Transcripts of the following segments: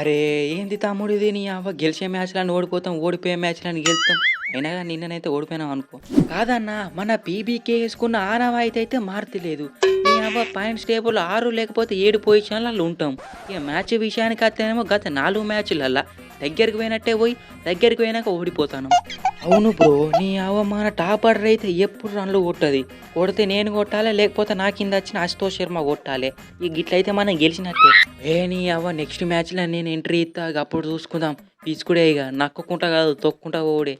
అరే! ఏంది తమ్ముడు ఇది నీ అవ్వ గెలిచే మ్యాచ్‌లని ఓడిపోతాం, ఓడిపోయే మ్యాచ్‌లని గెలుస్తాం. అయినా గాని నిన్ననైతే ఓడిపోయినాం అనుకో. కాదన్నా మన పీబీకే యేసుకున్న ఆనవాయితీ అయితే మారతలేదు. నీ అవ్వ పాయింట్స్ టేబుల్ 6 లేకపోతే 7 పొజిషన్‌లలో ఉంటాం. ఇక మ్యాచ్ విషయానికత్తేనేమో గత 4 మ్యాచ్‌లల్ల దగ్గరికి పోయినట్టే పోయి, దగ్గరికి పోయినాక ఓడిపోతాన్నాం. అవును బ్రో. నీ అవ్వ మన టాప్ ఆర్డర్ అయితే ఎప్పుడు రన్‌లు కొట్టది. కొడితే నేను కొట్టాలే, లేకపోతే నా కిందొచ్చిన అశుతోష్ శర్మ కొట్టాలే. ఇగ గిట్లయితే మనం గెలిచినట్టే. నీ అవ్వ నెక్స్ట్ మ్యాచ్‌లో నేను ఎంట్రీ ఇత్తా అప్పుడు చూసుకుందాం. పిచ్చుకుడే ఇగ నక్కుకుంటా కాదు తొక్కుంటా పోవుడే.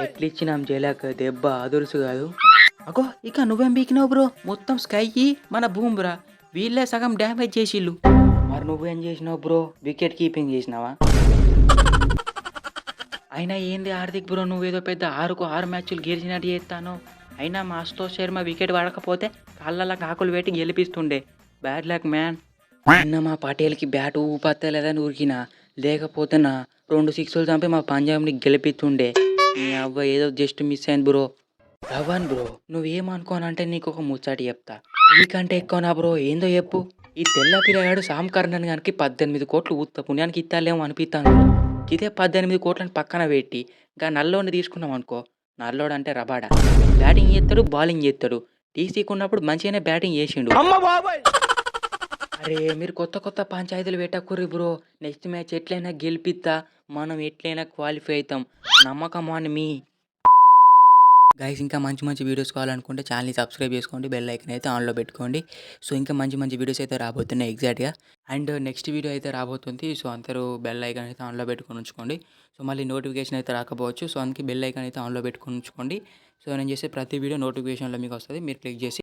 ఎట్లిచ్చినాం జలక్ దెబ్బ అదుర్సు కాదు. అగో ఇక నువ్వేం పీకినావు బ్రో? మొత్తం స్కైయి మన బూమ్రా వీళ్ళే సగం డ్యామేజ్ చేసిల్లు. మరి నువ్వేం చేసినావు బ్రో? వికెట్ కీపింగ్ చేసినావా? అయినా ఏంది హార్దిక్ బ్రో నువ్వేదో పెద్ద 6కు 6 మ్యాచ్‌లు గెలిచినట్టు చేత్తానవు. అయినా మా అశుతోష్ శర్మ వికెట్ పడకపోతే కాళ్ళలో కాకులు పెట్టి గెలిపిస్తుండే. Bad luck man. నిన్న మా పటేల్‌కి బ్యాట్ ఊపత్తలేదని ఉరికినా. లేకపోతేనా 2 సిక్సులు చంపి మా పంజాబ్‌ని గెలిపిస్తుండే. నీ అవ్వ ఏదో జస్ట్ మిస్ అయింది బ్రో. ధవన్ బ్రో నువ్వేమనుకోనంటే నీకొక ముచ్చట చెప్తా. నీకంటే ఎక్కువనా బ్రో ఏందో చెప్పు. ఈ తెల్ల పిల్లగాడు సామ్ కర్ణన్ గానికి 18 కోట్లు ఉత్త పుణ్యానికి ఇత్తాలేమో అనిపిత్తాంది బ్రో. గిదే 18 కోట్లని పక్కన పెట్టి గా నల్లోడిని తీసుకున్నామనుకో. నల్లోడంటే రబాడా. బ్యాటింగ్ చేత్తడు, బౌలింగ్ చేత్తడు. టీసీకున్నప్పుడు మంచిగానే బ్యాటింగ్ చేసిండు. అరే! మీరు కొత్త కొత్త పంచాయతీలు పెట్టకుర్రి బ్రో. నెక్స్ట్ మ్యాచ్ ఎట్లైనా గెలిపిత్తా. మనం ఎట్లైనా క్వాలిఫై అయితాం. నమ్మకం ఆన్ మీ. గైస్ ఇంకా మంచి మంచి వీడియోస్ కావాలనుకుంటే ఛానల్‌ని సబ్స్క్రైబ్ చేసుకోండి. బెల్ ఐకాన్ అయితే ఆన్‌లో పెట్టుకోండి. సో ఇంకా మంచి మంచి వీడియోస్ అయితే రాబోతున్నాయి ఎగ్జాక్ట్‌గా. అండ్ నెక్స్ట్ వీడియో అయితే రాబోతుంది. సో అందరూ బెల్ ఐకాన్ అయితే ఆన్‌లో పెట్టుకొని ఉంచుకోండి. సో మళ్ళీ నోటిఫికేషన్ అయితే రాకపోవచ్చు. సో అందుకే బెల్ ఐకాన్ అయితే ఆన్‌లో పెట్టుకొని ఉంచుకోండి. సో నేను చేసే ప్రతి వీడియో నోటిఫికేషన్‌లో మీకు వస్తది. మీరు క్లిక్ చేసి